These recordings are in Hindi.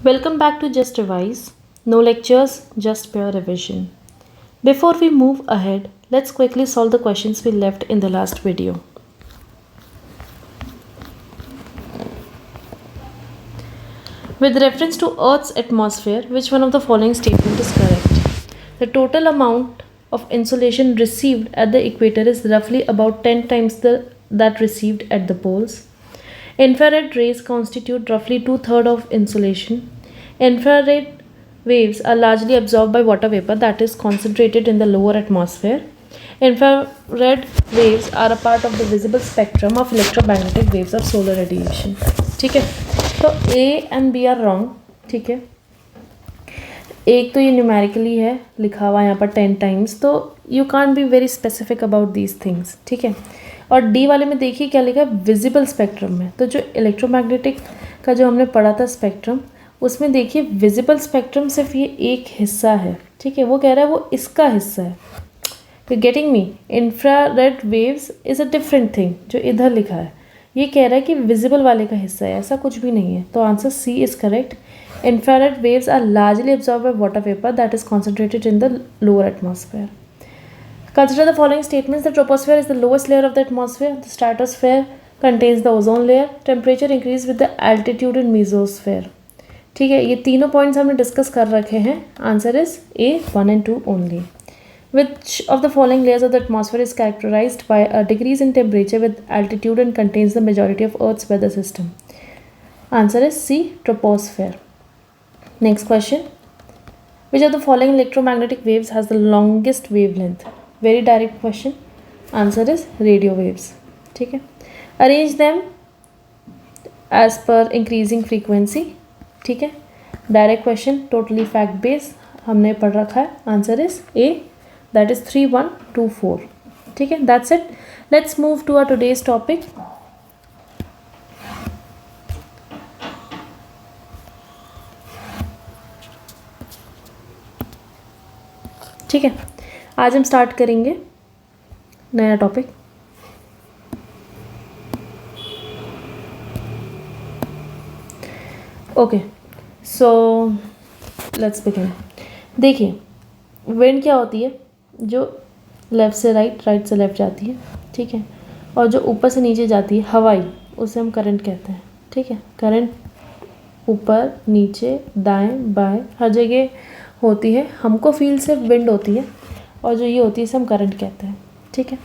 Welcome back to Just Revise. No lectures, just pure revision. Before we move ahead, let's quickly solve the questions we left in the last video. With reference to Earth's atmosphere, which one of the following statement is correct? The total amount of insolation received at the equator is roughly about 10 times that received at the poles. Infrared rays constitute roughly two-thirds of insolation. Infrared waves are largely absorbed by water vapor that is concentrated in the lower atmosphere. Infrared waves are a part of the visible spectrum of electromagnetic waves or solar radiation. ठीक है, तो A and B are wrong. ठीक है, एक तो ये न्यूमेरिकली है लिखा हुआ यहाँ पर 10 टाइम्स, तो you can't be very specific about these things. ठीक है, और डी वाले में देखिए क्या लिखा है, विजिबल स्पेक्ट्रम में. तो जो इलेक्ट्रोमैग्नेटिक का जो हमने पढ़ा था स्पेक्ट्रम, उसमें देखिए विजिबल स्पेक्ट्रम सिर्फ ये एक हिस्सा है. ठीक है, वो कह रहा है वो इसका हिस्सा है. You getting me? Infrared waves is a different thing. जो इधर लिखा है ये कह रहा है कि विजिबल वाले का हिस्सा है, ऐसा कुछ भी नहीं है. तो answer C is correct. Infrared waves are largely absorbed by water vapor that is concentrated in the lower atmosphere. Consider the following statements. The troposphere is the lowest layer of the atmosphere. The stratosphere contains the ozone layer. Temperature increases with the altitude in mesosphere. ठीक है, ये तीनों पॉइंट्स हमने डिस्कस कर रखे हैं. Answer is A, 1 and 2 only. Which of the following layers of the atmosphere is characterized by a decrease in temperature with altitude and contains the majority of Earth's weather system? Answer is C, troposphere. Next question. Which of the following electromagnetic waves has the longest wavelength? Very direct question. Answer is radio waves. ठीक है, arrange them as per increasing frequency. ठीक है, direct question, totally fact based हमने पढ़ रखा है. Answer is A, that is 3, 1, 2, 4. ठीक है, that's it. Let's move to our today's topic. ठीक है, आज हम स्टार्ट करेंगे नया topic. Okay, so let's begin. देखिए, विंड क्या होती है, जो लेफ़्ट से राइट, राइट से लेफ़्ट जाती है. ठीक है, और जो ऊपर से नीचे जाती है हवाई, उसे हम करंट कहते हैं. ठीक है, करंट ऊपर नीचे दाएं बाएं हर जगह होती है. हमको फील सिर्फ विंड होती है, और जो ये होती है इसे हम करंट कहते हैं. ठीक है,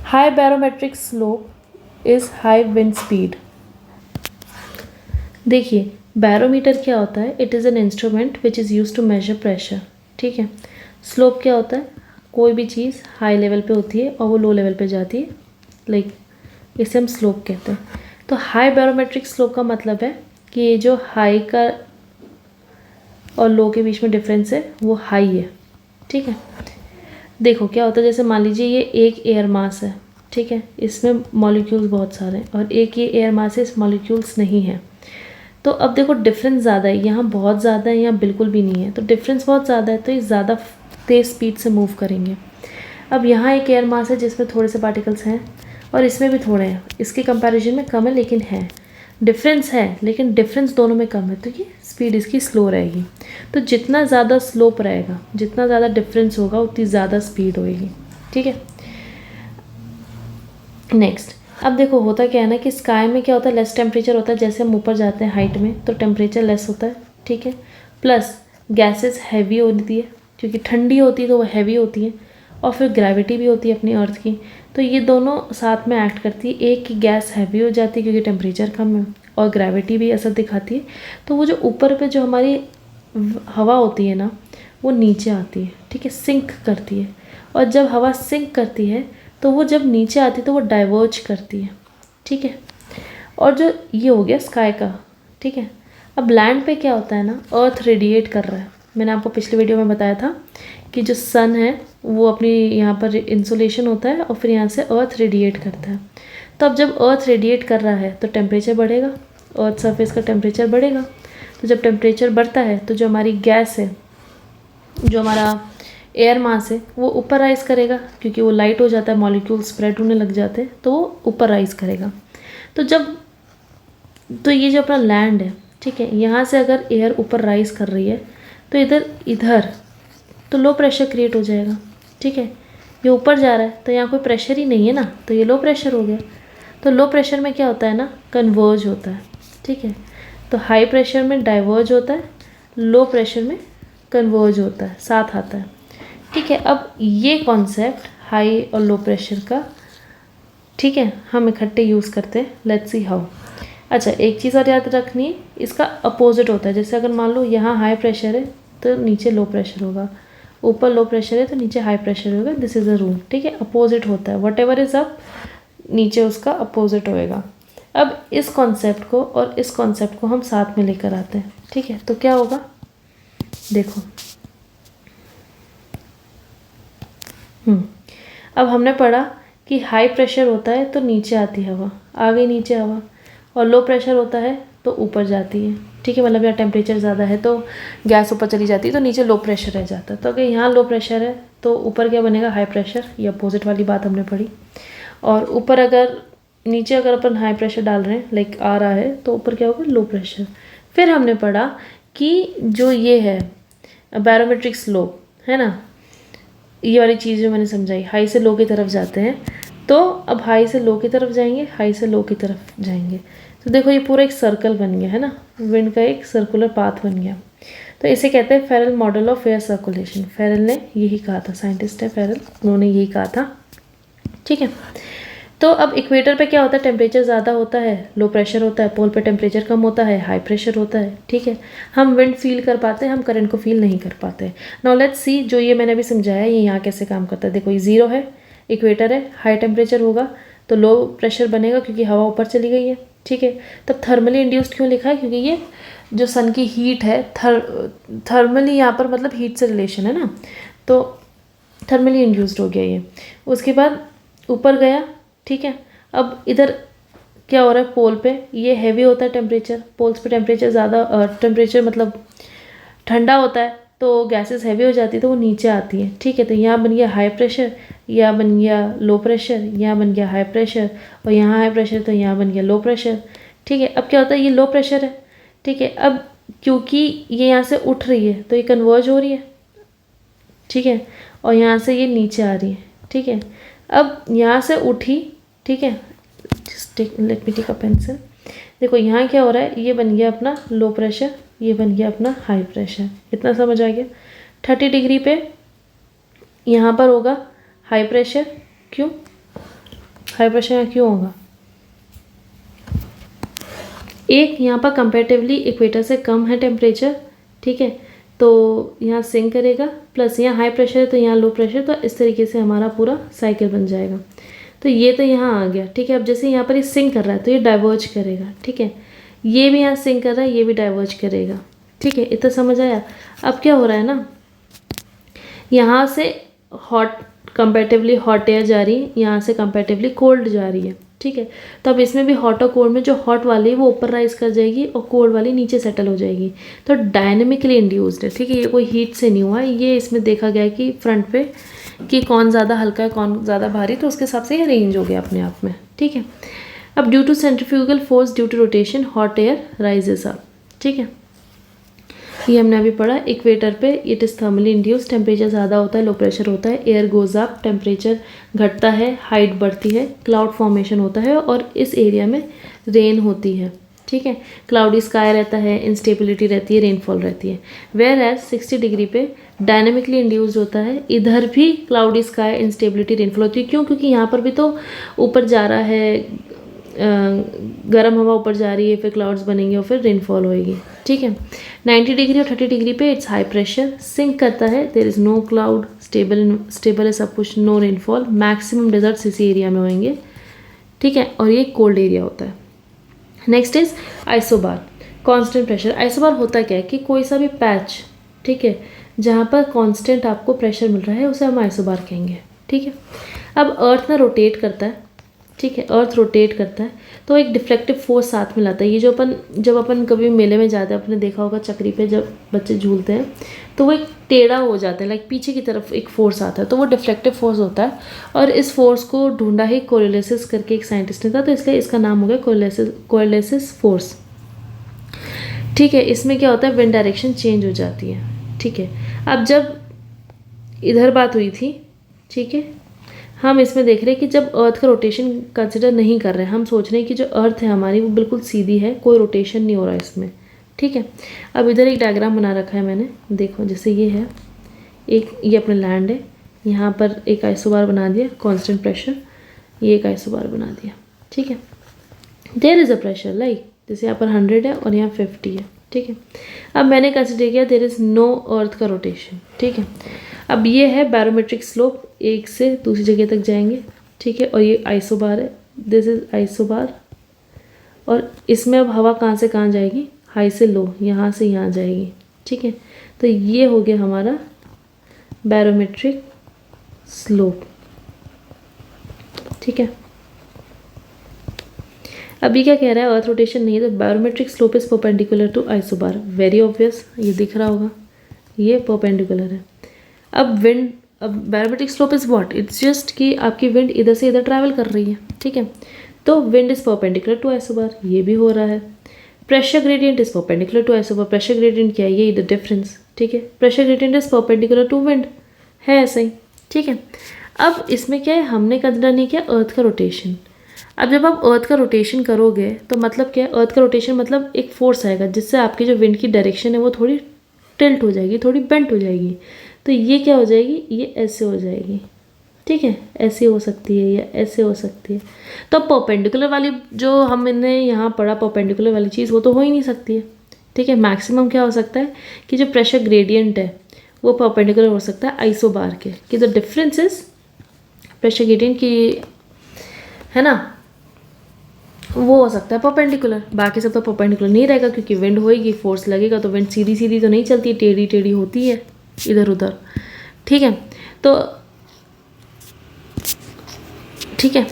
high barometric slope is high wind speed. देखिए, बैरोमीटर क्या होता है? It is an instrument which is use to measure pressure. ठीक है, स्लोप क्या होता है? कोई भी चीज़ हाई लेवल पे होती है और वो लो लेवल पे जाती है, लाइक इसे हम स्लोप कहते हैं. तो हाई बैरोमेट्रिक स्लोप का मतलब है कि ये जो हाई का और लो के बीच में डिफरेंस है वो हाई है. ठीक है, देखो क्या होता है, जैसे मान लीजिए ये एक एयर मास है. ठीक है, इसमें मॉलिक्यूल्स बहुत सारे हैं, और एक ये एयर मास है, इस मॉलिक्यूल्स नहीं है. तो अब देखो डिफरेंस ज़्यादा है, यहाँ बहुत ज़्यादा है, यहाँ बिल्कुल भी नहीं है. तो डिफरेंस बहुत ज़्यादा है, तो ये ज़्यादा तेज़ स्पीड से मूव करेंगे. अब यहाँ एक एयर मास है जिसमें थोड़े से पार्टिकल्स हैं, और इसमें भी थोड़े हैं. इसके कंपैरिजन में कम है, लेकिन है डिफरेंस है, लेकिन डिफरेंस दोनों में कम है, तो ये स्पीड इसकी स्लो रहेगी. तो जितना ज़्यादा स्लोप रहेगा, जितना ज़्यादा डिफरेंस होगा, उतनी ज़्यादा स्पीड होगी. ठीक है, नेक्स्ट. अब देखो होता क्या है ना कि स्काई में क्या होता है, लेस टेम्परेचर होता है. जैसे हम ऊपर जाते हैं हाइट में तो टेम्परेचर लेस होता है. ठीक है, प्लस गैसेस हैवी होती है, क्योंकि ठंडी होती है तो वो हैवी होती है, और फिर ग्रेविटी भी होती है अपनी अर्थ की. तो ये दोनों साथ में एक्ट करती है. एक की गैस हैवी हो जाती है क्योंकि टेम्परेचर कम है, और ग्रेविटी भी असर दिखाती है. तो वो जो ऊपर पे जो हमारी हवा होती है ना, वो नीचे आती है. ठीक है, सिंक करती है. और जब हवा सिंक करती है तो वो जब नीचे आती है तो वो डाइवर्ज करती है. ठीक है, और जो ये हो गया स्काई का. ठीक है, अब लैंड पे क्या होता है ना, अर्थ रेडिएट कर रहा है. मैंने आपको पिछले वीडियो में बताया था कि जो सन है वो अपनी यहाँ पर इंसुलेशन होता है, और फिर यहाँ से अर्थ रेडिएट करता है. तो अब जब अर्थ रेडिएट कर रहा है तो टेम्परेचर बढ़ेगा, अर्थ सरफेस का टेम्परेचर बढ़ेगा. तो जब टेम्परेचर बढ़ता है तो जो हमारी गैस है, जो हमारा एयर मास है, वो ऊपर राइज करेगा, क्योंकि वो लाइट हो जाता है, मॉलिक्यूल स्प्रेड होने लग जाते हैं, तो वो ऊपर राइज करेगा. तो ये जो अपना लैंड है, ठीक है। यहाँ से अगर एयर ऊपर राइज कर रही है तो इधर इधर तो लो प्रेशर क्रिएट हो जाएगा, ठीक है। ये ऊपर जा रहा है तो यहाँ कोई प्रेशर ही नहीं है ना, तो ये लो प्रेशर हो गया। तो लो प्रेशर में क्या होता है ना, कन्वर्ज होता है, ठीक है। तो हाई प्रेशर में डाइवर्ज होता है, लो प्रेशर में कन्वर्ज होता है, साथ आता है, ठीक है। अब ये कॉन्सेप्ट हाई और लो प्रेशर का, ठीक है, हम इकट्ठे यूज़ करते हैं। Let's see how. अच्छा, एक चीज़ और याद रखनी है, इसका अपोजिट होता है। जैसे अगर मान लो यहाँ हाई प्रेशर है तो नीचे लो प्रेशर होगा, ऊपर लो प्रेशर है तो नीचे हाई प्रेशर होगा। दिस इज़ अ रूल, ठीक है। अपोजिट होता है, वट एवर इज़ अप नीचे उसका अपोजिट होएगा। अब इस कॉन्सेप्ट को और इस कॉन्सेप्ट को हम साथ में लेकर आते हैं, ठीक है। तो क्या होगा, देखो अब हमने पढ़ा कि हाई प्रेशर होता है तो नीचे आती हवा, आ गई नीचे हवा, और लो प्रेशर होता है तो ऊपर जाती है, ठीक है। मतलब यहाँ टेम्परेचर ज़्यादा है तो गैस ऊपर चली जाती है, तो नीचे लो प्रेशर रह जाता है। तो अगर यहाँ लो प्रेशर है तो ऊपर क्या बनेगा, हाई प्रेशर। ये अपोजिट वाली बात हमने पढ़ी। और ऊपर अगर नीचे अगर अपन हाई प्रेशर डाल रहे हैं, लाइक आ रहा है, तो ऊपर क्या होगा, लो प्रेशर। फिर हमने पढ़ा कि जो ये है बैरोमेट्रिक स्लोप, है ना, ये वाली चीज़ जो मैंने समझाई, हाई से लो की तरफ जाते हैं। तो अब हाई से लो की तरफ जाएंगे, हाई से लो की तरफ जाएंगे, तो देखो ये पूरा एक सर्कल बन गया, है ना, विंड का एक सर्कुलर पाथ बन गया। तो इसे कहते हैं Feral model of air circulation. Feral ने यही कहा था, साइंटिस्ट है फेरल, उन्होंने यही कहा था, ठीक है। तो अब इक्वेटर पे क्या होता है, टेम्परेचर ज़्यादा होता है, लो प्रेशर होता है, पोल पे टेम्परेचर कम होता है, हाई प्रेशर होता है, ठीक है। हम विंड फील कर पाते हैं, हम करंट को फील नहीं कर पाते। नाउ लेट्स सी, जो ये मैंने अभी समझाया ये यहाँ कैसे काम करता है। देखो ये ज़ीरो है, इक्वेटर है, हाई टेम्परेचर होगा तो लो प्रेशर बनेगा क्योंकि हवा ऊपर चली गई है, ठीक है। तब थर्मली इंड्यूस्ड क्यों लिखा है, क्योंकि ये जो सन की हीट है, थर्मली यहाँ पर मतलब हीट से रिलेशन है ना, तो थर्मली इंड्यूस्ड हो गया ये। उसके बाद ऊपर गया, ठीक है। अब इधर क्या हो रहा है, पोल पे ये हैवी होता है टेम्परेचर, पोल्स पे टेम्परेचर ज़्यादा, टेम्परेचर मतलब ठंडा होता है तो गैसेस हैवी हो जाती है तो वो नीचे आती है, ठीक है। तो यहाँ बन गया हाई प्रेशर, यहाँ बन गया लो प्रेशर, यहाँ बन गया हाई प्रेशर, और यहाँ हाई प्रेशर तो यहाँ बन गया लो प्रेशर, ठीक है। अब क्या होता है, ये लो प्रेशर है, ठीक है। अब क्योंकि ये यहाँ से उठ रही है तो ये कन्वर्ज हो रही है, ठीक है, और यहाँ से ये नीचे आ रही है, ठीक है। अब यहाँ से उठी, ठीक है, let me take a pencil. देखो यहाँ क्या हो रहा है, ये बन गया अपना लो प्रेशर, ये बन गया अपना हाई प्रेशर। इतना समझ आ गया। 30 डिग्री पे यहाँ पर होगा हाई प्रेशर, क्यों हाई प्रेशर यहाँ क्यों होगा, एक यहाँ पर कंपेरेटिवली इक्वेटर से कम है टेम्परेचर, ठीक है, तो यहाँ सिंक करेगा, प्लस यहाँ हाई प्रेशर है तो यहाँ लो प्रेशर, तो इस तरीके से हमारा पूरा साइकिल बन जाएगा। तो ये तो यहाँ आ गया, ठीक है। अब जैसे यहाँ पर ये सिंक कर रहा है तो ये डाइवर्ज करेगा, ठीक है। ये भी यहाँ सिंक कर रहा है, ये भी डाइवर्ज करेगा, ठीक है। इतना समझ आया। अब क्या हो रहा है ना, यहाँ से हॉट कंपेरेटिवली हॉट एयर जा रही है, यहाँ से कंपेरेटिवली कोल्ड जा रही है, ठीक है। तो अब इसमें भी हॉट और कोल्ड में जो हॉट वाली है वो ऊपर राइज कर जाएगी और कोल्ड वाली नीचे सेटल हो जाएगी। तो डायनेमिकली इंड्यूस्ड है, ठीक है। ये कोई हीट से नहीं हुआ, ये इसमें देखा गया कि फ्रंट पे कि कौन ज़्यादा हल्का है कौन ज़्यादा भारी, तो उसके हिसाब से ये रेंज हो गया अपने आप में, ठीक है। अब due to centrifugal force due to rotation hot air rises up, ठीक है। ये हमने अभी पढ़ा। इक्वेटर पे it is thermally induced, temperature ज़्यादा होता है, लो प्रेशर होता है, एयर गोज अप, टेम्परेचर घटता है, हाइट बढ़ती है, क्लाउड फॉर्मेशन होता है और इस एरिया में रेन होती है, ठीक है। क्लाउडी स्काई रहता है, इंस्टेबिलिटी रहती है, रेनफॉल रहती है। वेयर एज 60 डिग्री पे डायनेमिकली इंड्यूस्ड होता है, इधर भी क्लाउडी स्काई, इंस्टेबिलिटी, रेनफॉल होती है। क्यों, क्योंकि यहाँ पर भी तो ऊपर जा रहा है, गर्म हवा ऊपर जा रही है, फिर क्लाउड्स बनेंगे और फिर रेनफॉल होएगी, ठीक है। 90 डिग्री और 30 डिग्री पे इट्स हाई प्रेशर, सिंक करता है, there is no cloud, stable है सब कुछ, नो रेनफॉल, मैक्सिमम डेजर्ट्स इसी एरिया में होंगे, ठीक है। और ये कोल्ड एरिया होता है। Next is isobar, constant pressure. Isobar होता क्या है कि कोई सा भी पैच, ठीक है, जहाँ पर कांस्टेंट आपको प्रेशर मिल रहा है उसे हम आइसोबार कहेंगे, ठीक है। अब अर्थ ना रोटेट करता है, ठीक है, अर्थ रोटेट करता है तो एक डिफ्लेक्टिव फोर्स साथ में लाता है। ये जो जब अपन कभी मेले में जाते हैं, आपने देखा होगा चक्री पे जब बच्चे झूलते हैं तो वो एक टेढ़ा हो जाता है, लाइक पीछे की तरफ एक फोर्स आता है, तो वो डिफ्लेक्टिव फोर्स होता है। और इस फोर्स को ढूंढा ही कोरियोलिसिस करके एक साइंटिस्ट ने था, तो इसलिए इसका नाम हो गया कोरियोलिसिस फोर्स, ठीक है, इसमें क्या होता है, विंड डायरेक्शन चेंज हो जाती है। ठीक है, अब जब इधर बात हुई थी, ठीक है, हम इसमें देख रहे हैं कि जब अर्थ का रोटेशन कंसिडर नहीं कर रहे हैं, हम सोच रहे हैं कि जो अर्थ है हमारी वो बिल्कुल सीधी है, कोई रोटेशन नहीं हो रहा है इसमें। ठीक है, अब इधर एक डायग्राम बना रखा है मैंने, देखो जैसे ये है, एक ये अपने लैंड है, यहाँ पर एक आइसोबार बना दिया, कांस्टेंट प्रेशर, ये एक आइसोबार बना दिया। ठीक है, there is a pressure like जैसे यहाँ पर 100 है और यहाँ 50 है। ठीक है, अब मैंने कंसिडर किया देयर इज़ नो अर्थ का रोटेशन। ठीक है, अब ये है बैरोमेट्रिक स्लोप, एक से दूसरी जगह तक जाएंगे। ठीक है, और ये आइसोबार है, दिस इज आइसोबार, और इसमें अब हवा कहाँ से कहाँ जाएगी, हाई से लो, यहाँ से यहाँ जाएगी। ठीक है, तो ये हो गया हमारा बैरोमेट्रिक स्लोप। ठीक है, अभी क्या कह रहा है, अर्थ रोटेशन नहीं है, तो barometric slope is perpendicular to isobar, very obvious, ये दिख रहा होगा, ये परपेंडिकुलर है। अब barometric slope is what, it's just कि आपकी विंड इधर से इधर ट्रैवल कर रही है। ठीक है, तो wind is perpendicular to isobar, ये भी हो रहा है। Pressure gradient is perpendicular to isobar, pressure gradient क्या है, ये इधर डिफरेंस। ठीक है, pressure gradient is perpendicular to wind, है ऐसा ही। ठीक है, अब इसमें क्या है, हमने कंसिडर नहीं किया अर्थ का रोटेशन। अब जब आप अर्थ का रोटेशन करोगे तो मतलब क्या है, अर्थ का रोटेशन मतलब एक फोर्स आएगा जिससे आपकी जो विंड की डायरेक्शन है वो थोड़ी टिल्ट हो जाएगी, थोड़ी बेंट हो जाएगी। तो ये क्या हो जाएगी, ये ऐसे हो जाएगी। ठीक है, ऐसे हो सकती है या ऐसे हो सकती है। तो अब परपेंडिकुलर वाली जो हमने यहाँ पढ़ा, परपेंडिकुलर वाली चीज़ वो तो हो ही नहीं सकती है। ठीक है, मैक्सिमम क्या हो सकता है कि जो प्रेशर ग्रेडियंट है वो परपेंडिकुलर हो सकता है आइसोबार के, कि the difference is pressure gradient की, है ना, वो हो सकता है परपेंडिकुलर, बाकी सब तो परपेंडिकुलर नहीं रहेगा क्योंकि विंड होएगी, फोर्स लगेगा, तो विंड सीधी सीधी तो नहीं चलती है, टेढ़ी टेढ़ी होती है इधर उधर। ठीक है, तो ठीक है,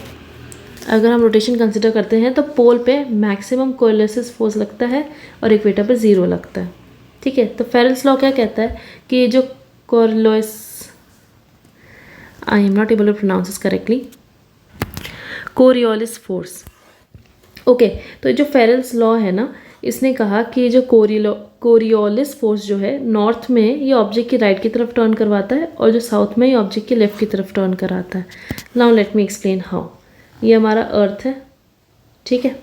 अगर हम रोटेशन कंसिडर करते हैं तो पोल पे मैक्सिमम कोलिसिस फोर्स लगता है और इक्वेटर पे 0 लगता है। ठीक है, तो फेरेल्स लॉ क्या कहता है कि ये जो Coriolis, I am not able to pronounce this correctly, Coriolis force. Okay, तो जो फेरेल्स लॉ है ना, इसने कहा कि जो कोरियोलिस फोर्स जो है, नॉर्थ में ये ऑब्जेक्ट की राइट की तरफ टर्न करवाता है और जो साउथ में ये ऑब्जेक्ट की लेफ्ट की तरफ टर्न कराता है। Now let me explain how. ये हमारा अर्थ है, ठीक है,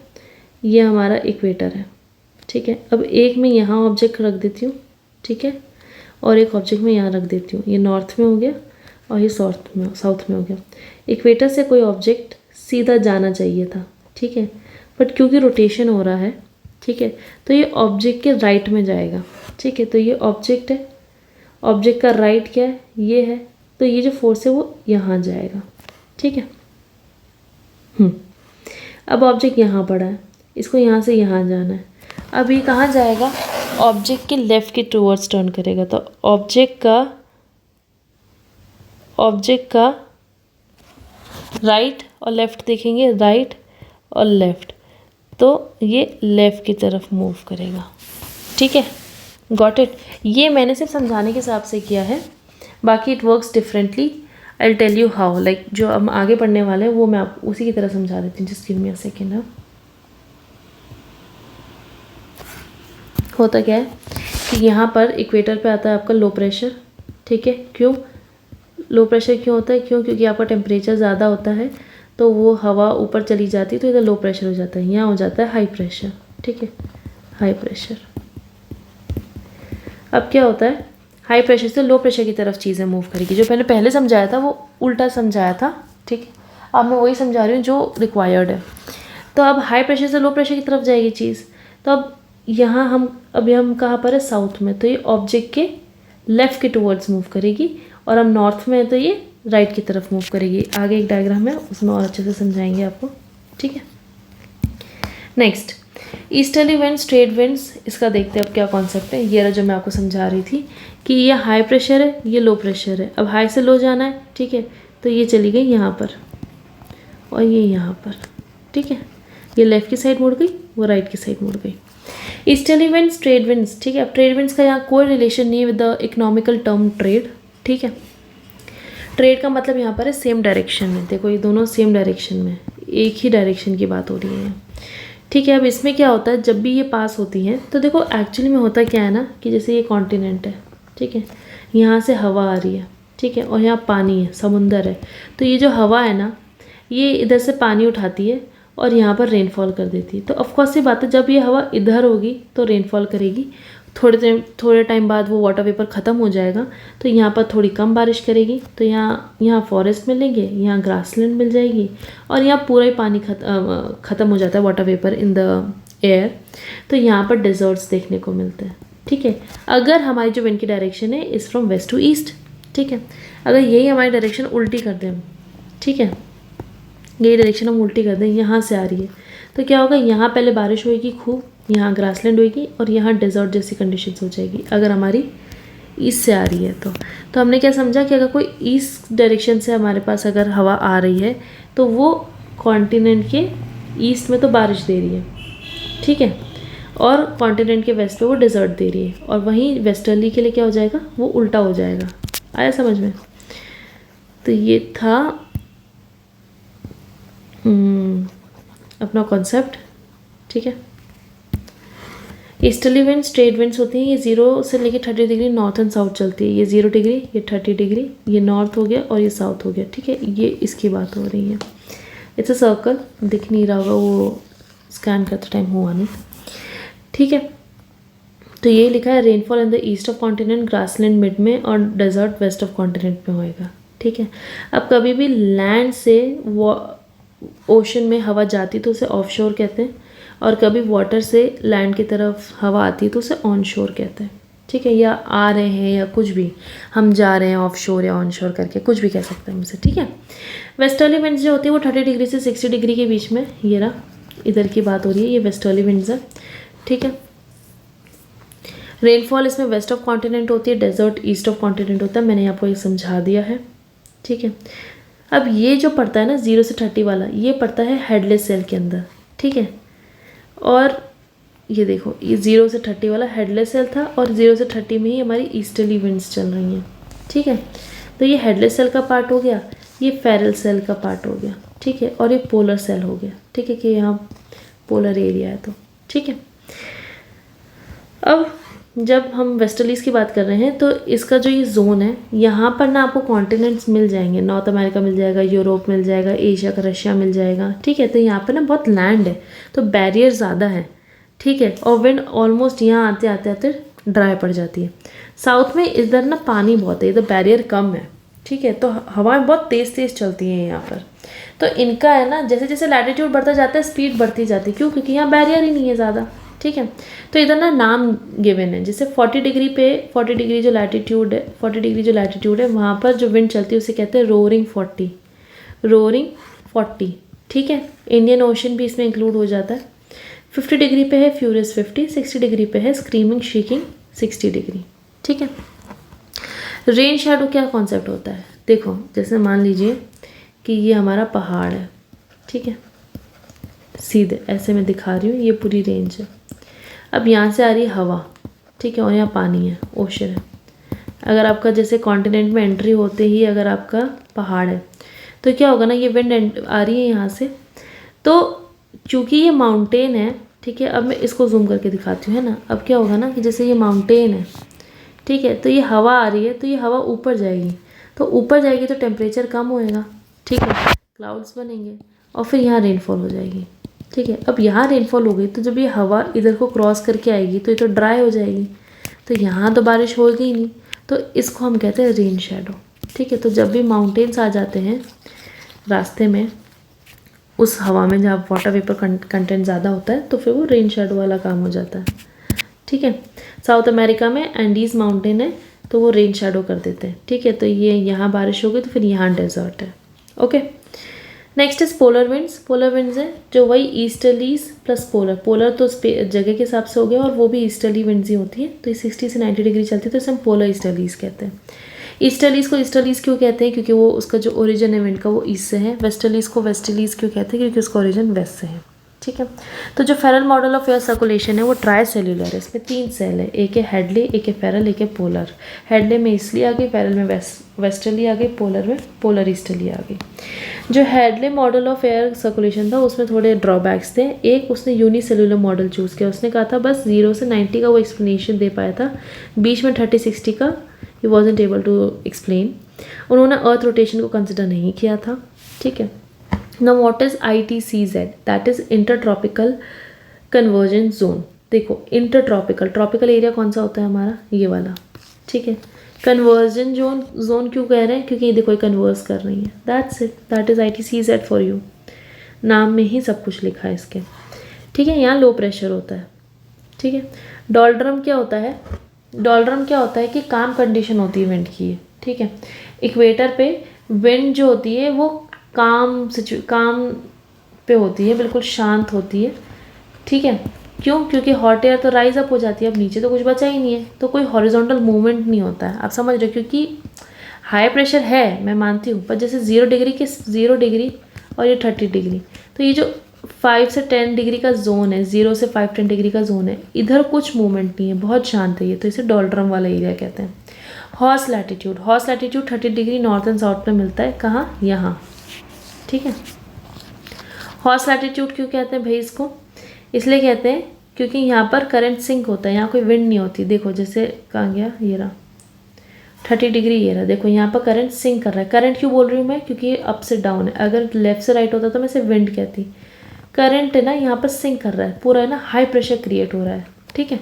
ये हमारा इक्वेटर है। ठीक है, अब एक मैं यहाँ ऑब्जेक्ट रख देती हूँ, ठीक है, और एक ऑब्जेक्ट मैं यहाँ रख देती हूँ। ये नॉर्थ में हो गया और ये साउथ में हो गया। इक्वेटर से कोई ऑब्जेक्ट सीधा जाना चाहिए था, ठीक है, बट क्योंकि रोटेशन हो रहा है, ठीक है, तो ये ऑब्जेक्ट के राइट में जाएगा। ठीक है, तो ये ऑब्जेक्ट है, ऑब्जेक्ट का राइट क्या है, ये है, तो ये जो फोर्स है वो यहाँ जाएगा। ठीक है, अब ऑब्जेक्ट यहाँ पड़ा है, इसको यहाँ से यहाँ जाना है। अब ये कहाँ जाएगा, ऑब्जेक्ट के लेफ्ट के टूवर्ड्स टर्न करेगा। तो ऑब्जेक्ट का राइट और लेफ्ट देखेंगे, राइट और लेफ्ट, तो ये लेफ़्ट की तरफ मूव करेगा। ठीक है, गॉट इट। ये मैंने सिर्फ समझाने के हिसाब से किया है, बाकी it works differently. I will tell you how, like जो हम आगे पढ़ने वाले हैं वो मैं आप उसी की तरह समझा देती हूँ। Just give me a second. होता क्या है कि यहाँ पर इक्वेटर पे आता है आपका लो प्रेशर। ठीक है, क्यों लो प्रेशर क्यों होता है, क्योंकि आपका टेम्परेचर ज़्यादा होता है तो वो हवा ऊपर चली जाती है, तो इधर लो प्रेशर हो जाता है, यहाँ हो जाता है हाई प्रेशर। ठीक है, हाई प्रेशर। अब क्या होता है, हाई प्रेशर से लो प्रेशर की तरफ चीज़ें मूव करेगी। जो मैंने पहले समझाया था वो उल्टा समझाया था, ठीक है, अब मैं वही समझा रही हूँ जो रिक्वायर्ड है। तो अब हाई प्रेशर से लो प्रेशर की तरफ जाएगी चीज़, तो अब यहाँ हम कहाँ पर है, साउथ में, तो ये ऑब्जेक्ट के लेफ़्ट के टूवर्ड्स मूव करेगी, और हम नॉर्थ में है तो ये राइट की तरफ मूव करेगी। आगे एक डायग्राम है उसमें और अच्छे से समझाएंगे आपको। ठीक है, next easterly winds, trade winds, इसका देखते हैं अब क्या कॉन्सेप्ट है। ये रहा जो मैं आपको समझा रही थी कि ये हाई प्रेशर है, ये लो प्रेशर है। अब हाई से लो जाना है, ठीक है, तो ये चली गई यहाँ पर और ये यहाँ पर। ठीक है, ये लेफ़्ट की साइड मुड़ गई, वो राइट की साइड मुड़ गई। ईस्टर्ली विंड्स, ट्रेड विंड्स, ठीक है। अब ट्रेड विंड्स का यहाँ कोई रिलेशन नहीं है with the economical term trade. ठीक है, ट्रेड का मतलब यहाँ पर है सेम डायरेक्शन में। देखो ये दोनों सेम डायरेक्शन में, एक ही डायरेक्शन की बात हो रही है। ठीक है, अब इसमें क्या होता है, जब भी ये पास होती हैं तो देखो एक्चुअली में होता क्या है ना कि जैसे ये कॉन्टिनेंट है, ठीक है, यहाँ से हवा आ रही है, ठीक है, और यहाँ पानी है, समुंदर है, तो ये जो हवा है ना ये इधर से पानी उठाती है और यहाँ पर रेनफॉल कर देती है। तो ऑफकोर्स ये बात है, जब ये हवा इधर होगी तो रेनफॉल करेगी, थोड़े टाइम बाद वो वाटर वेपर ख़त्म हो जाएगा तो यहाँ पर थोड़ी कम बारिश करेगी, तो यहाँ फॉरेस्ट मिलेंगे, यहाँ ग्रासलैंड मिल जाएगी, और यहाँ पूरा ही पानी ख़त्म हो जाता है, water vapour in the air, तो यहाँ पर डेजर्ट्स देखने को मिलते हैं। ठीक है, अगर हमारी जो विंड की डायरेक्शन है is from west to east, ठीक है, अगर यही हमारी डायरेक्शन उल्टी कर दें हम, ठीक है, यही डायरेक्शन हम उल्टी कर दें, यहाँ से आ रही है, तो क्या होगा, यहाँ पहले बारिश होएगी खूब, यहाँ ग्रासलैंड होएगी और यहाँ डेजर्ट जैसी कंडीशंस हो जाएगी अगर हमारी ईस्ट से आ रही है तो हमने क्या समझा कि अगर कोई ईस्ट डायरेक्शन से हमारे पास अगर हवा आ रही है तो वो कॉन्टिनेंट के ईस्ट में तो बारिश दे रही है, ठीक है, और कॉन्टिनेंट के वेस्ट पे वो डेजर्ट दे रही है, और वहीं वेस्टर्ली के लिए क्या हो जाएगा, वो उल्टा हो जाएगा। आया समझ में? तो ये था अपना कॉन्सेप्ट। ठीक है, ईस्टर्ली विंड्स ट्रेड विंड्स होती हैं, ये 0 से लेकर 30 डिग्री नॉर्थ एंड साउथ चलती है, ये 0 डिग्री, ये 30 डिग्री, ये नॉर्थ हो गया और ये साउथ हो गया। ठीक है, ये इसकी बात हो रही है। इट्स अ सर्कल, दिख नहीं रहा होगा, वो स्कैन करते टाइम हुआ नहीं। ठीक है, तो ये लिखा है rainfall in the east of continent, grassland mid में और डेजर्ट वेस्ट ऑफ कॉन्टिनेंट में होएगा। ठीक है, अब कभी भी लैंड से ओशन में हवा जाती तो उसे ऑफशोर कहते हैं, और कभी वाटर से लैंड की तरफ हवा आती है तो उसे ऑन शोर कहते हैं। ठीक है, या आ रहे हैं या कुछ भी, हम जा रहे हैं ऑफ शोर या ऑन शोर करके कुछ भी कह सकते हैं उसे। ठीक है, वेस्टर्ली विंड्स जो होती है वो 30 डिग्री से 60 डिग्री के बीच में, ये रहा इधर की बात हो रही है, ये वेस्टर्ली विंड्स है। ठीक है, रेनफॉल इसमें वेस्ट ऑफ कॉन्टिनेंट होती है, डेजर्ट ईस्ट ऑफ कॉन्टिनेंट होता है, मैंने आपको ये समझा दिया है। ठीक है, अब ये जो पड़ता है ना 0 से 30 वाला, ये पड़ता है हेडलेस सेल के अंदर। ठीक है, और ये देखो ये 0 से 30 वाला हेडलेस सेल था, और 0 से 30 में ही हमारी ईस्टर्ली विंड्स चल रही हैं। ठीक है, तो ये हेडलेस सेल का पार्ट हो गया, ये फेरल सेल का पार्ट हो गया। ठीक है, और ये पोलर सेल हो गया। ठीक है, कि यहाँ पोलर एरिया है तो। ठीक है, अब जब हम वेस्टर्लीज की बात कर रहे हैं तो इसका जो ये जोन है, यहाँ पर ना आपको कॉन्टिनेंट्स मिल जाएंगे, नॉर्थ अमेरिका मिल जाएगा, यूरोप मिल जाएगा, एशिया का रशिया मिल जाएगा। ठीक है, तो यहाँ पर ना बहुत लैंड है तो बैरियर ज़्यादा है। ठीक है, और विंड ऑलमोस्ट यहाँ आते आते आते ड्राई पड़ जाती है। साउथ में इधर ना पानी बहुत है, इधर बैरियर कम है। ठीक है, तो हवाएं बहुत तेज़ तेज़ चलती हैं यहाँ पर, तो इनका है ना जैसे जैसे लैटिट्यूड बढ़ता जाता है स्पीड बढ़ती जाती है, क्यों? क्योंकि यहाँ बैरियर ही नहीं है ज़्यादा। ठीक है, तो इधर ना नाम गिवन है, जैसे 40 डिग्री पे 40 डिग्री जो लैटिट्यूड है, 40 डिग्री जो लैटिट्यूड है वहाँ पर जो विंड चलती है उसे कहते हैं रोरिंग 40, रोरिंग 40। ठीक है, इंडियन ओशन भी इसमें इंक्लूड हो जाता है। 50 डिग्री पे है फ्यूरियस 50, 60 डिग्री पे है स्क्रीमिंग शेकिंग 60 डिग्री। ठीक है, रेन शैडो क्या कॉन्सेप्ट होता है? देखो, जैसे मान लीजिए कि ये हमारा पहाड़ है, ठीक है, सीधे ऐसे मैं दिखा रही हूँ, ये पूरी रेंज है। अब यहाँ से आ रही है हवा, ठीक है, और यहाँ पानी है, ओशन है। अगर आपका जैसे कॉन्टिनेंट में एंट्री होते ही अगर आपका पहाड़ है तो क्या होगा ना, ये विंड आ रही है यहाँ से, तो चूँकि ये माउंटेन है, ठीक है, अब मैं इसको जूम करके दिखाती हूँ, है ना। अब क्या होगा ना कि जैसे ये माउंटेन है, ठीक है, तो ये हवा आ रही है तो ये हवा ऊपर जाएगी, तो ऊपर जाएगी तो टेम्परेचर कम होएगा। ठीक है, क्लाउड्स बनेंगे और फिर यहाँ रेनफॉल हो जाएगी। ठीक है, अब यहाँ रेनफॉल हो गई तो जब ये हवा इधर को क्रॉस करके आएगी तो ये तो ड्राई हो जाएगी, तो यहाँ तो बारिश होगी ही नहीं, तो इसको हम कहते हैं रेन शैडो। ठीक है, तो जब भी माउंटेन्स आ जाते हैं रास्ते में, उस हवा में जहाँ वाटर वेपर कंटेंट ज़्यादा होता है तो फिर वो रेन शैडो वाला काम हो जाता है। ठीक है, साउथ अमेरिका में एंडीज माउंटेन है तो वो रेन शैडो कर देते हैं। ठीक है, तो ये यहाँ बारिश हो गई तो फिर यहाँ डेजर्ट है। Okay, next is polar winds. Polar winds है जो वही ईस्टर्लीज प्लस पोलर, पोलर तो जगह के हिसाब से हो गया और वो भी ईस्टर्ली विंड्स ही होती है, तो ये 60 से 90 डिग्री चलती है, तो इसे हम पोलर ईस्टर्लीज कहते हैं। ईस्टर्लीज को ईस्टर्लीज क्यों कहते हैं? क्योंकि वो उसका जो ओरिजिन है विंड का वो ईस्ट से है। वेस्टर्लीज को वेस्टर्लीज क्यों कहते हैं? क्योंकि उसका ओरिजिन वेस्ट से है। ठीक है। तो जो Feral model of air circulation है वो ट्राई सेल्यूलर है, इसमें 3 सेल है, एक है हेडले, एक है फेरल, एक है पोलर। हेडले में ईस्टली आ गई, फेरल में वेस्टर्ली आ गई, पोलर में पोलर ईस्टर्ली आ गई। जो Hadlee model of air circulation था उसमें थोड़े ड्रॉबैक्स थे। एक, उसने यूनिसेल्यूलर मॉडल चूज़ किया, उसने कहा था बस 0 से 90 का वो एक्सप्लेनेशन दे पाया था, बीच में 30-60 का ही वॉजंट एबल टू एक्सप्लेन। उन्होंने अर्थ रोटेशन को कंसिडर नहीं किया था, ठीक है। Now what is ITCZ? That is intertropical convergence zone. देखो इंटरट्रॉपिकल, ट्रॉपिकल एरिया कौन सा होता है हमारा, ये वाला, ठीक है। कन्वर्जन जोन क्यों कह रहे हैं, क्योंकि ये देखो ये कन्वर्स कर रही है, that's it, that is ITCZ for you. नाम में ही सब कुछ लिखा है इसके, ठीक है। यहाँ लो प्रेशर होता है, ठीक है। डॉल्ड्रम क्या होता है, डॉल्ड्रम क्या होता है कि काम कंडीशन होती है विंड की, ठीक है। इक्वेटर पे विंड जो होती है वो काम पे होती है, बिल्कुल शांत होती है, ठीक है। क्यों, क्योंकि हॉट एयर तो राइज अप हो जाती है, अब नीचे तो कुछ बचा ही नहीं है, तो कोई हॉरिजॉन्टल मूवमेंट नहीं होता है, आप समझ रहे हो। क्योंकि हाई प्रेशर है, मैं मानती हूँ, पर जैसे 0 डिग्री और ये 30 डिग्री, तो ये जो 5 से 10 डिग्री का जोन है, 0 से 5-10 डिग्री का जोन है, इधर कुछ मूवमेंट नहीं है, बहुत शांत है ये, तो इसे डॉल्ड्रम वाला एरिया कहते हैं। Horse latitude 30 degree north and south में मिलता है, कहाँ, यहाँ, ठीक है। हॉर्स लैटिट्यूड क्यों कहते हैं भाई इसको, इसलिए कहते हैं क्योंकि यहाँ पर करंट सिंक होता है, यहाँ कोई विंड नहीं होती। देखो जैसे कहाँ गया, ये रहा 30 डिग्री, ये रहा, देखो यहाँ पर करंट सिंक कर रहा है। करंट क्यों बोल रही हूँ मैं, क्योंकि ये अप से डाउन है, अगर लेफ्ट से राइट होता तो मैं इसे विंड कहती। करंट है ना, यहाँ पर सिंक कर रहा है पूरा, है ना, हाई प्रेशर क्रिएट हो रहा है, ठीक है।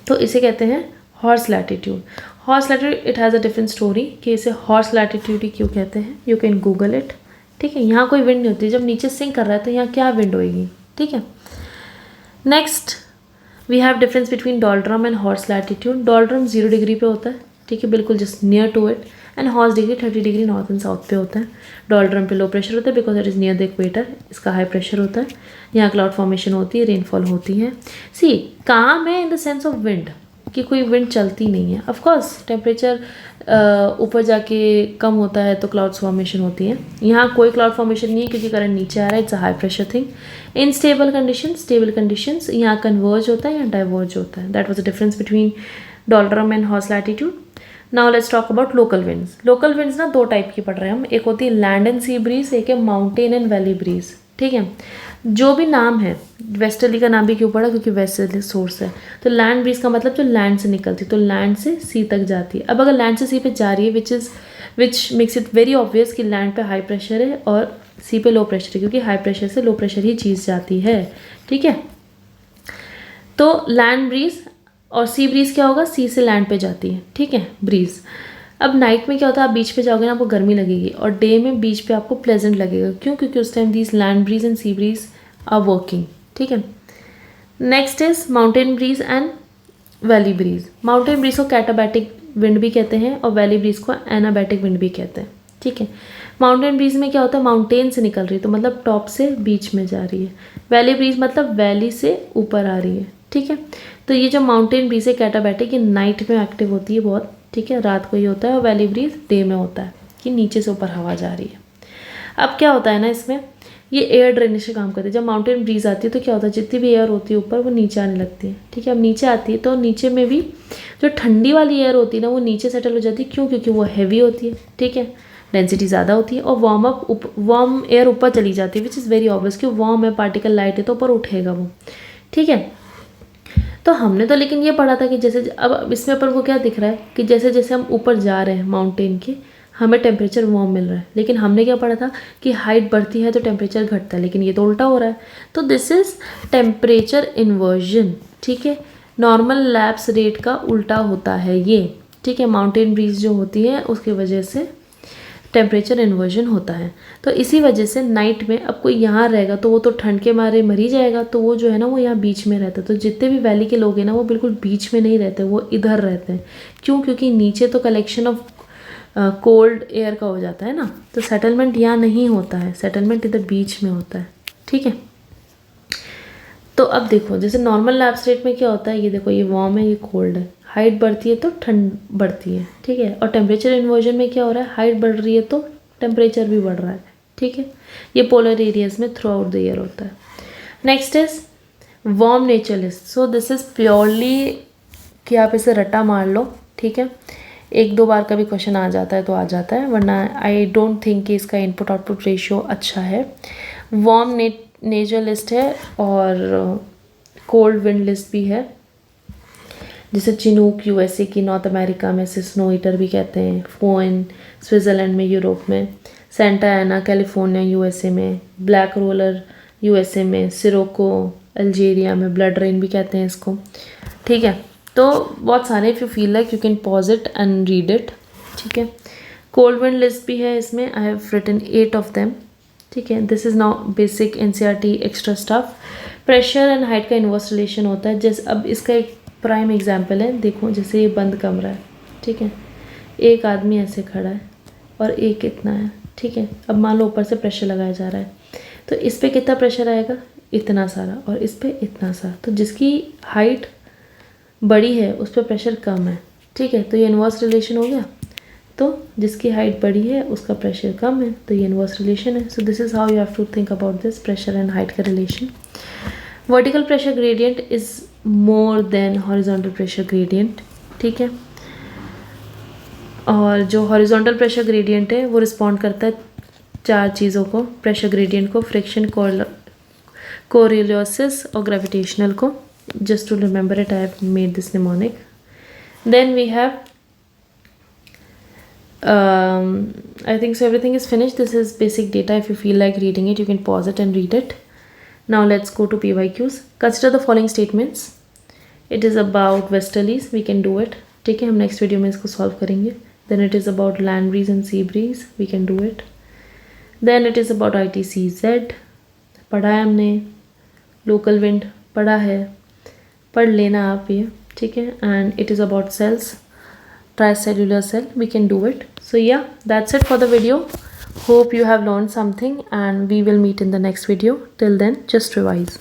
तो इसे कहते हैं horse latitude. Horse latitude it has a different story कि इसे हॉर्स लैटिट्यूड ही क्यों कहते हैं, यू कैन गूगल इट, ठीक है। यहाँ कोई विंड नहीं होती, जब नीचे सिंक कर रहा है तो यहाँ क्या विंड होएगी, ठीक है। Next we have difference between doldrum and horse latitude. Doldrum 0 degree पे होता है, ठीक है, बिल्कुल just near to it, and horse degree 30 degree north and south पे होता है। डॉल्ड्रम पे लो प्रेशर होता है because it is near the equator, इसका हाई प्रेशर होता है, यहाँ क्लाउड फॉर्मेशन होती है, रेनफॉल होती है। सी काम है in the sense of wind कि कोई विंड चलती नहीं है। ऑफ कोर्स टेम्परेचर ऊपर जाके कम होता है तो क्लाउड्स फॉर्मेशन होती है, यहाँ कोई क्लाउड फॉर्मेशन नहीं है क्योंकि करंट नीचे आ रहा है, it's a high pressure thing. In stable conditions यहाँ कन्वर्ज होता है या डाइवर्ज होता है, that was the difference between doldrum and horse latitude. Now let's talk about local winds. Local winds ना 2 टाइप की पढ़ रहे हैं हम, एक होती है लैंड एंड सी ब्रीज, एक है माउंटेन एंड वैली ब्रीज, ठीक है। जो भी नाम है, वेस्टर्ली का नाम भी क्यों पड़ा, क्योंकि वेस्टर्ली सोर्स है। तो लैंड ब्रीज का मतलब जो लैंड से निकलती है, तो लैंड से सी तक जाती है। अब अगर लैंड से सी पे जा रही है which makes it very obvious कि लैंड पे हाई प्रेशर है और सी पे लो प्रेशर है, क्योंकि हाई प्रेशर से लो प्रेशर ही चीज़ जाती है, ठीक है। तो लैंड ब्रीज और सी ब्रीज क्या होगा, सी से लैंड पे जाती है, ठीक है, ब्रीज। अब नाइट में क्या होता है, आप बीच पे जाओगे ना आपको गर्मी लगेगी, और डे में बीच पे आपको प्लेजेंट लगेगा। क्यों, क्योंकि उस time these land breeze and sea breeze are working, ठीक है। Next is mountain breeze and valley breeze. Mountain breeze को कैटाबैटिक विंड भी कहते हैं और वैली ब्रीज को एनाबैटिक विंड भी कहते हैं, ठीक है। माउंटेन ब्रीज में क्या होता है, माउंटेन से निकल रही है तो मतलब टॉप से बीच में जा रही है। वैली ब्रीज मतलब वैली से ऊपर आ रही है, ठीक है। तो ये जो माउंटेन ब्रीज है कैटाबैटिक, ये नाइट में एक्टिव होती है बहुत, ठीक है, रात को ही होता है, और वैली ब्रीज डे में होता है कि नीचे से ऊपर हवा जा रही है। अब क्या होता है ना, इसमें ये एयर ड्रेनेज का काम करती है। जब माउंटेन ब्रीज आती है तो क्या होता है, जितनी भी एयर होती है ऊपर वो नीचे आने लगती है, ठीक है। अब नीचे आती है तो नीचे में भी जो ठंडी वाली एयर होती है ना वो नीचे सेटल हो जाती है। क्यों, क्योंकि वो हैवी होती है, ठीक है, डेंसिटी ज़्यादा होती है, और वार्म एयर ऊपर चली जाती है, विच इज़ वेरी ऑब्वियस कि वार्म है, पार्टिकल लाइट है तो ऊपर उठेगा वो, ठीक है। तो हमने तो लेकिन ये पढ़ा था कि जैसे अब इसमें अपन को क्या दिख रहा है कि जैसे जैसे हम ऊपर जा रहे हैं माउंटेन के, हमें टेम्परेचर वार्म मिल रहा है, लेकिन हमने क्या पढ़ा था कि हाइट बढ़ती है तो टेम्परेचर घटता है, लेकिन ये तो उल्टा हो रहा है। तो दिस इज़ टेम्परेचर इन्वर्जन, ठीक है, नॉर्मल लैप्स रेट का उल्टा होता है ये, ठीक है। माउंटेन ब्रीज जो होती है उसकी वजह से टेम्परेचर इन्वर्जन होता है। तो इसी वजह से नाइट में अब कोई यहाँ रहेगा तो वो तो ठंड के मारे मर ही जाएगा, तो वो जो है ना वो यहाँ बीच में रहता है। तो जितने भी वैली के लोग हैं ना वो बिल्कुल बीच में नहीं रहते, वो इधर रहते हैं। क्यों, क्योंकि नीचे तो कलेक्शन ऑफ कोल्ड एयर का हो जाता है ना, तो सेटलमेंट यहाँ नहीं होता है, सेटलमेंट इधर बीच में होता है, ठीक है। तो अब देखो जैसे नॉर्मल लैप्स रेट में क्या होता है, ये देखो ये वार्म है, ये कोल्ड है, हाइट बढ़ती है तो ठंड बढ़ती है, ठीक है। और टेम्परेचर इन्वर्जन में क्या हो रहा है, हाइट बढ़ रही है तो टेम्परेचर भी बढ़ रहा है, ठीक है, ये पोलर एरियाज में थ्रू आउट द ईयर होता है। Next is warm nature list. So this is purely कि आप इसे रट्टा मार लो, ठीक है, एक दो बार का भी क्वेश्चन आ जाता है तो आ जाता है, वरना आई डोंट थिंक कि इसका इनपुट आउटपुट रेशियो अच्छा है। वार्म नेचर लिस्ट है और कोल्ड विंड लिस्ट भी है, जिसे चिनूक यूएसए की, नॉर्थ अमेरिका में इसे स्नो ईटर भी कहते हैं, फोन स्विट्ज़रलैंड में, यूरोप में, सेंटा एना कैलिफोर्निया यूएसए में, ब्लैक रोलर यूएसए में, सिरोको अल्जीरिया में, ब्लड रेन भी कहते हैं इसको, ठीक है। तो बहुत सारे, if you feel like you can pause it and read it, ठीक है। कोल्ड विंड लिस्ट भी है इसमें, I have written 8 of them, ठीक है। This is now basic NCERT extra stuff. Pressure and height का इन्वर्स रिलेशन होता है, जैसे अब इसका एक प्राइम एग्जांपल है, देखो जैसे ये बंद कमरा है, ठीक है, एक आदमी ऐसे खड़ा है और एक इतना है, ठीक है। अब मान लो ऊपर से प्रेशर लगाया जा रहा है, तो इस पर कितना प्रेशर आएगा, इतना सारा, और इस पर इतना सा, तो जिसकी हाइट बड़ी है उस पर प्रेशर कम है, ठीक है, तो ये इन्वर्स रिलेशन हो गया। तो जिसकी हाइट बड़ी है उसका प्रेशर कम है, तो ये इन्वर्स रिलेशन है। So this is how you have to think about this pressure and height का relation. Vertical pressure gradient is more than horizontal pressure gradient, ठीक है। और जो हॉरिजॉन्टल प्रेशर ग्रेडियंट है वो रिस्पॉन्ड करता है 4 चीज़ों को, प्रेशर ग्रेडियंट को, फ्रिक्शन, कोरियोलिसिस और ग्रेविटेशनल को। Just to remember it, I have made this mnemonic. Then we have I think so everything is finished. This is basic data. If you feel like reading it, you can pause it and read it. Now let's go to PYQs. Consider the following statements. It is about westerlies, we can do it, ठीक है, हम next video में इसको solve करेंगे। Then it is about land breeze and sea breeze, we can do it. Then it is about ITCZ, पढ़ा है हमने, local wind पढ़ा है, पढ़ लेना आप ये, ठीक है। And it is about cells, tricellular cell, we can do it. So yeah that's it for the video. Hope you have learned something and we will meet in the next video. Till then, just revise.